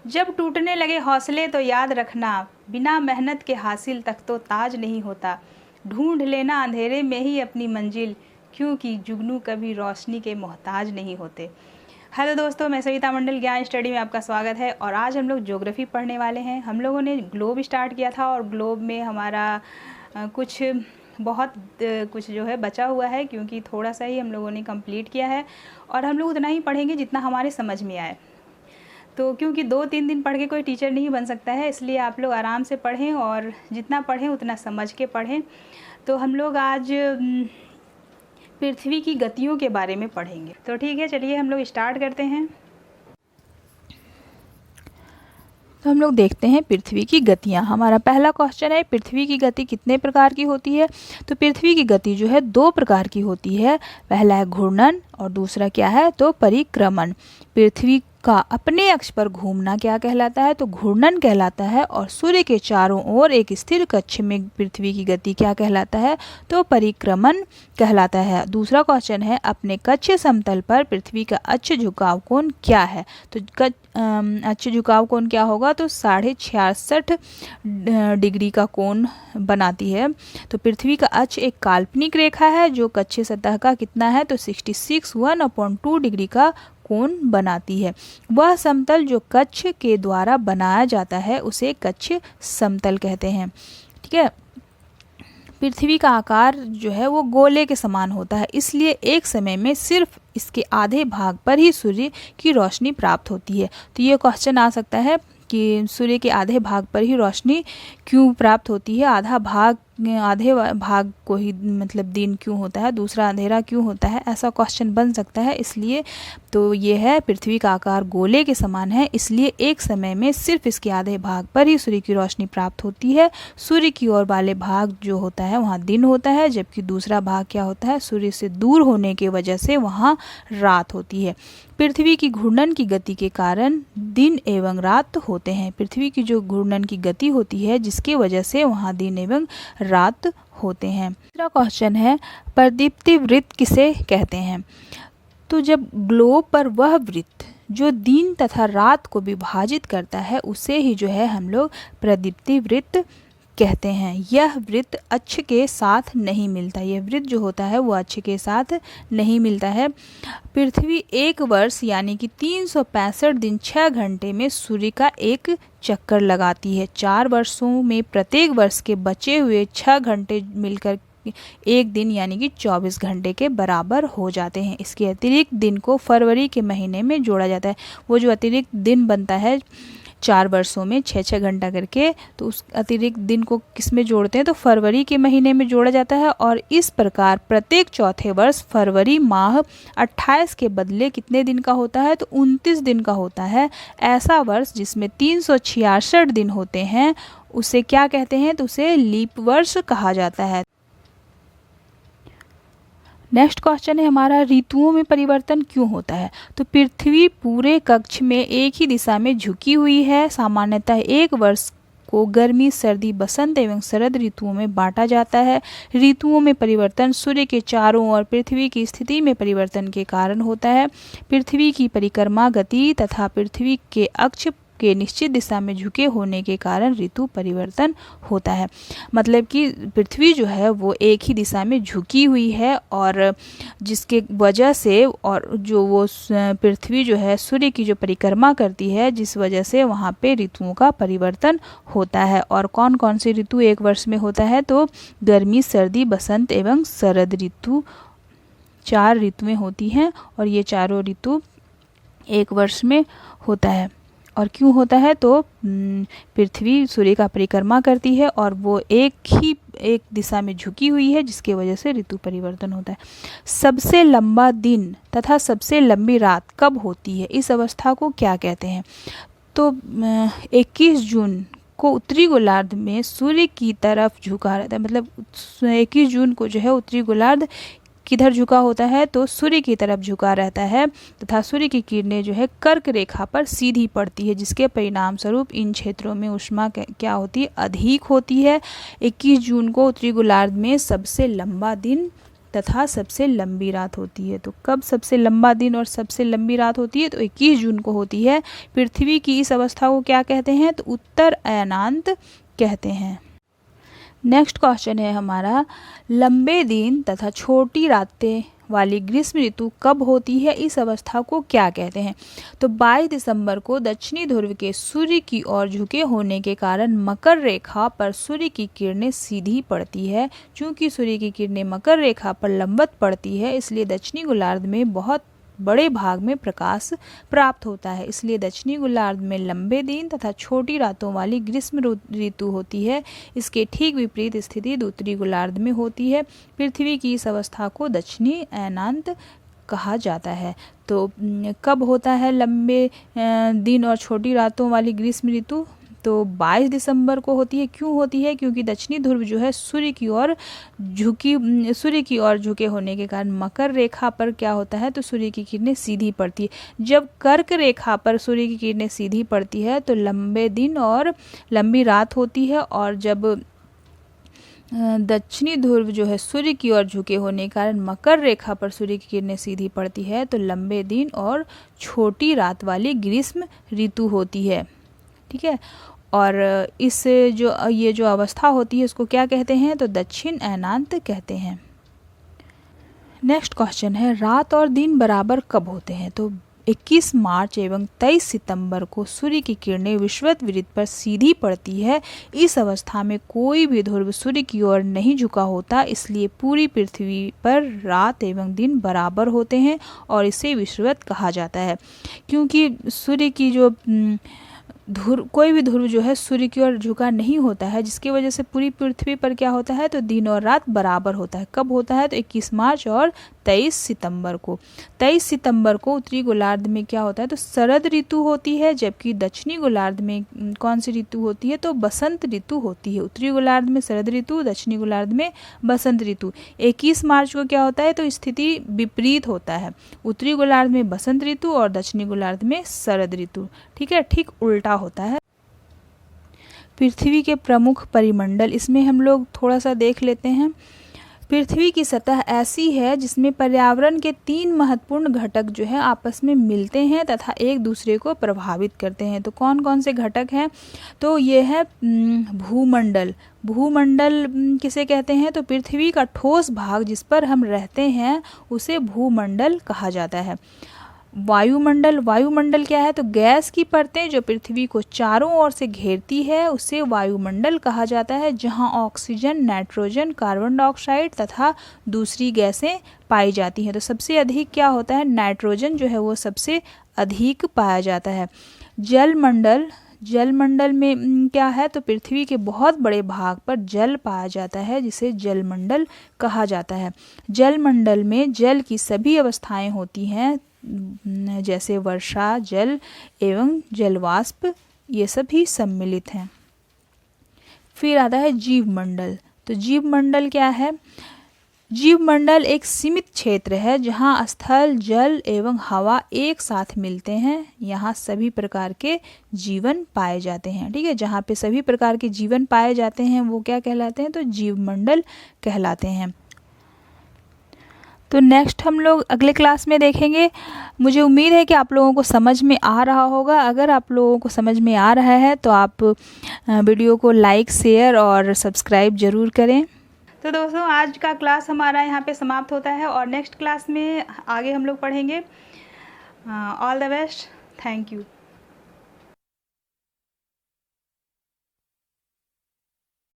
जब टूटने लगे हौसले तो याद रखना, बिना मेहनत के हासिल तक तो ताज नहीं होता। ढूंढ लेना अंधेरे में ही अपनी मंजिल, क्योंकि जुगनू कभी रोशनी के मोहताज नहीं होते। हेलो दोस्तों, मैं सविता मंडल, ज्ञान स्टडी में आपका स्वागत है। और आज हम लोग ज्योग्राफी पढ़ने वाले हैं। हम लोगों ने ग्लोब स्टार्ट किया था और ग्लोब में हमारा कुछ जो है बचा हुआ है, क्योंकि थोड़ा सा ही हम लोगों ने कंप्लीट किया है और हम लोग उतना ही पढ़ेंगे जितना हमारे समझ में आए। तो क्योंकि 2-3 दिन पढ़ के कोई टीचर नहीं बन सकता है, इसलिए आप लोग आराम से पढ़ें और जितना पढ़ें उतना समझ के पढ़ें। तो हम लोग आज पृथ्वी की गतियों के बारे में पढ़ेंगे। तो ठीक है, चलिए हम लोग स्टार्ट करते हैं। तो हम लोग देखते हैं पृथ्वी की गतियाँ। हमारा पहला क्वेश्चन है, पृथ्वी की गति कितने प्रकार की होती है। तो पृथ्वी की गति जो है 2 प्रकार की होती है। पहला है घूर्णन और दूसरा क्या है तो परिक्रमण। पृथ्वी का अपने अक्ष पर घूमना क्या कहलाता है तो घूर्णन कहलाता है, और सूर्य के चारों ओर एक स्थिर कक्ष में पृथ्वी की गति क्या कहलाता है तो परिक्रमण कहलाता है। दूसरा क्वेश्चन है, अपने कक्ष समतल पर पृथ्वी का अक्ष झुकाव कोण क्या है। तो अक्ष झुकाव कोण क्या होगा तो 66.5 डिग्री का कोण बनाती है। तो पृथ्वी का अक्ष एक काल्पनिक रेखा है जो कक्षीय सतह का कितना है तो 66 डिग्री का कोण बनाती है। वह समतल जो कक्ष के द्वारा बनाया जाता है उसे कक्ष समतल कहते हैं। ठीक है। पृथ्वी का आकार जो है वो गोले के समान होता है, इसलिए एक समय में सिर्फ इसके आधे भाग पर ही सूर्य की रोशनी प्राप्त होती है। तो ये क्वेश्चन आ सकता है कि सूर्य के आधे भाग पर ही रोशनी क्यों प्राप्त होती है, आधे भाग को ही मतलब दिन क्यों होता है, दूसरा अंधेरा क्यों होता है, ऐसा क्वेश्चन बन सकता है। इसलिए तो ये है, पृथ्वी का आकार गोले के समान है, इसलिए एक समय में सिर्फ इसके आधे भाग पर ही सूर्य की रोशनी प्राप्त होती है। सूर्य की ओर वाले भाग जो होता है वहाँ दिन होता है, जबकि दूसरा भाग क्या होता है सूर्य से दूर होने की वजह से वहाँ रात होती है। पृथ्वी की घूर्णन की गति के कारण दिन एवं रात होते हैं। पृथ्वी की जो घूर्णन की गति होती है जिसकी वजह से वहाँ दिन एवं रात होते हैं। दूसरा क्वेश्चन है, प्रदीप्ति वृत्त किसे कहते हैं। तो जब ग्लोब पर वह वृत्त जो दिन तथा रात को विभाजित करता है उसे ही जो है हम लोग प्रदीप्ति वृत्त कहते हैं। यह वृत्त अक्ष के साथ नहीं मिलता, यह वृत्त जो होता है वो अक्ष के साथ नहीं मिलता है। पृथ्वी एक वर्ष यानी कि 365 दिन 6 घंटे में सूर्य का एक चक्कर लगाती है। 4 वर्षों में प्रत्येक वर्ष के बचे हुए 6 घंटे मिलकर एक दिन यानी कि 24 घंटे के बराबर हो जाते हैं। इसके अतिरिक्त दिन को फरवरी के महीने में जोड़ा जाता है। वो जो अतिरिक्त दिन बनता है 4 वर्षों में 6-6 घंटा करके, तो उस अतिरिक्त दिन को किस में जोड़ते हैं तो फरवरी के महीने में जोड़ा जाता है। और इस प्रकार प्रत्येक चौथे वर्ष फरवरी माह 28 के बदले कितने दिन का होता है तो 29 दिन का होता है। ऐसा वर्ष जिसमें 366 दिन होते हैं उसे क्या कहते हैं तो उसे लीप वर्ष कहा जाता है। नेक्स्ट क्वेश्चन है हमारा, ऋतुओं में परिवर्तन क्यों होता है। तो पृथ्वी पूरे कक्ष में एक ही दिशा में झुकी हुई है। सामान्यतः एक वर्ष को गर्मी, सर्दी, बसंत एवं शरद ऋतुओं में बांटा जाता है। ऋतुओं में परिवर्तन सूर्य के चारों ओर पृथ्वी की स्थिति में परिवर्तन के कारण होता है। पृथ्वी की परिक्रमा गति तथा पृथ्वी के अक्ष के निश्चित दिशा में झुके होने के कारण ऋतु परिवर्तन होता है। मतलब कि पृथ्वी जो है वो एक ही दिशा में झुकी हुई है, और जिसके वजह से और जो वो पृथ्वी जो है सूर्य की जो परिक्रमा करती है, जिस वजह से वहाँ पे ऋतुओं का परिवर्तन होता है। और कौन कौन सी ऋतु एक वर्ष में होता है तो गर्मी, सर्दी, बसंत एवं शरद ऋतु 4 ऋतुएं होती हैं, और ये चारों ऋतु एक वर्ष में होता है। और क्यों होता है तो पृथ्वी सूर्य का परिक्रमा करती है और वो एक दिशा में झुकी हुई है, जिसकी वजह से ऋतु परिवर्तन होता है। सबसे लंबा दिन तथा सबसे लंबी रात कब होती है, इस अवस्था को क्या कहते हैं। तो 21 जून को उत्तरी गोलार्ध में सूर्य की तरफ झुका रहता है। मतलब 21 जून को जो है उत्तरी गोलार्ध किधर झुका होता है तो सूर्य की तरफ झुका रहता है, तथा सूर्य की किरणें जो है कर्क रेखा पर सीधी पड़ती है, जिसके परिणाम स्वरूप इन क्षेत्रों में ऊष्मा क्या होती है अधिक होती है। 21 जून को उत्तरी गोलार्ध में सबसे लंबा दिन तथा सबसे लंबी रात होती है। तो कब सबसे लंबा दिन और सबसे लंबी रात होती है? तो 21 जून को होती है। पृथ्वी की इस अवस्था को क्या कहते हैं? तो उत्तर अयनांत कहते हैं। नेक्स्ट क्वेश्चन है हमारा, लंबे दिन तथा छोटी रातें वाली ग्रीष्म ऋतु कब होती है? इस अवस्था को क्या कहते हैं? तो 22 दिसंबर को दक्षिणी ध्रुव के सूर्य की ओर झुके होने के कारण मकर रेखा पर सूर्य की किरणें सीधी पड़ती है। चूंकि सूर्य की किरणें मकर रेखा पर लंबवत पड़ती है, इसलिए दक्षिणी गोलार्ध में बहुत बड़े भाग में प्रकाश प्राप्त होता है। इसलिए दक्षिणी गोलार्ध में लंबे दिन तथा छोटी रातों वाली ग्रीष्म ऋतु होती है। इसके ठीक विपरीत स्थिति उत्तरी गोलार्ध में होती है। पृथ्वी की इस अवस्था को दक्षिणी अयनांत कहा जाता है। तो कब होता है लंबे दिन और छोटी रातों वाली ग्रीष्म ऋतु? तो 22 दिसंबर को होती है। क्यों होती है? क्योंकि दक्षिणी ध्रुव जो है सूर्य की ओर झुके होने के कारण मकर रेखा पर क्या होता है? तो सूर्य की किरणें सीधी पड़ती है। जब कर्क रेखा पर सूर्य की किरणें सीधी पड़ती है तो लंबे दिन और लंबी रात होती है, और जब दक्षिणी ध्रुव जो है सूर्य की ओर झुके होने के कारण मकर रेखा पर सूर्य की किरणें सीधी पड़ती है तो लंबे दिन और छोटी रात वाली ग्रीष्म ऋतु होती है। ठीक है, और ये जो अवस्था होती है उसको क्या कहते हैं? तो दक्षिण अयनांत कहते हैं। नेक्स्ट क्वेश्चन है, रात और दिन बराबर कब होते हैं? तो 21 मार्च एवं 23 सितंबर को सूर्य की किरणें विषुवत वृत्त पर सीधी पड़ती है। इस अवस्था में कोई भी ध्रुव सूर्य की ओर नहीं झुका होता, इसलिए पूरी पृथ्वी पर रात एवं दिन बराबर होते हैं और इसे विषुवत कहा जाता है। क्योंकि सूर्य की जो कोई भी ध्रुव जो है सूर्य की ओर झुका नहीं होता है, जिसकी वजह से पूरी पृथ्वी पर क्या होता है? तो दिन और रात बराबर होता है। कब होता है? तो 21 मार्च और 23 सितंबर को। 23 सितंबर को उत्तरी गोलार्ध में क्या होता है? तो शरद ऋतु होती है, जबकि दक्षिणी गोलार्ध में कौन सी ऋतु होती है? तो बसंत ऋतु होती है। उत्तरी गोलार्ध में शरद ऋतु, दक्षिणी गोलार्ध में बसंत ऋतु। 21 मार्च को क्या होता है? तो स्थिति विपरीत होता है। उत्तरी गोलार्ध में बसंत ऋतु और दक्षिणी गोलार्ध में शरद ऋतु। ठीक है, ठीक उल्टा होता है। पृथ्वी के प्रमुख परिमंडल, इसमें हम लोग थोड़ा सा देख लेते हैं। पृथ्वी की सतह ऐसी है जिसमें पर्यावरण के 3 महत्वपूर्ण घटक जो है आपस में मिलते हैं तथा एक दूसरे को प्रभावित करते हैं। तो कौन कौन से घटक हैं? तो ये है भूमंडल। भूमंडल किसे कहते हैं? तो पृथ्वी का ठोस भाग जिस पर हम रहते हैं उसे भूमंडल कहा जाता है। वायुमंडल, वायुमंडल क्या है? तो गैस की परतें जो पृथ्वी को चारों ओर से घेरती है उसे वायुमंडल कहा जाता है, जहां ऑक्सीजन, नाइट्रोजन, कार्बन डाइऑक्साइड तथा दूसरी गैसें पाई जाती हैं। तो सबसे अधिक क्या होता है? नाइट्रोजन जो है वो सबसे अधिक पाया जाता है। जलमंडल, जलमंडल में क्या है? तो पृथ्वी के बहुत बड़े भाग पर जल पाया जाता है, जिसे जलमंडल कहा जाता है। जलमंडल में जल की सभी अवस्थाएं होती हैं, जैसे वर्षा जल एवं जलवाष्प, ये सभी सम्मिलित हैं। फिर आता है जीवमंडल। तो जीवमंडल क्या है? जीवमंडल एक सीमित क्षेत्र है जहां स्थल, जल एवं हवा एक साथ मिलते हैं। यहाँ सभी प्रकार के जीवन पाए जाते हैं। ठीक है, जहाँ पे सभी प्रकार के जीवन पाए जाते हैं वो क्या कहलाते हैं? तो जीवमंडल कहलाते हैं। तो नेक्स्ट हम लोग अगले क्लास में देखेंगे। मुझे उम्मीद है कि आप लोगों को समझ में आ रहा होगा। अगर आप लोगों को समझ में आ रहा है तो आप वीडियो को लाइक, शेयर और सब्सक्राइब ज़रूर करें। तो दोस्तों, आज का क्लास हमारा यहाँ पे समाप्त होता है और नेक्स्ट क्लास में आगे हम लोग पढ़ेंगे। All the best, thank you.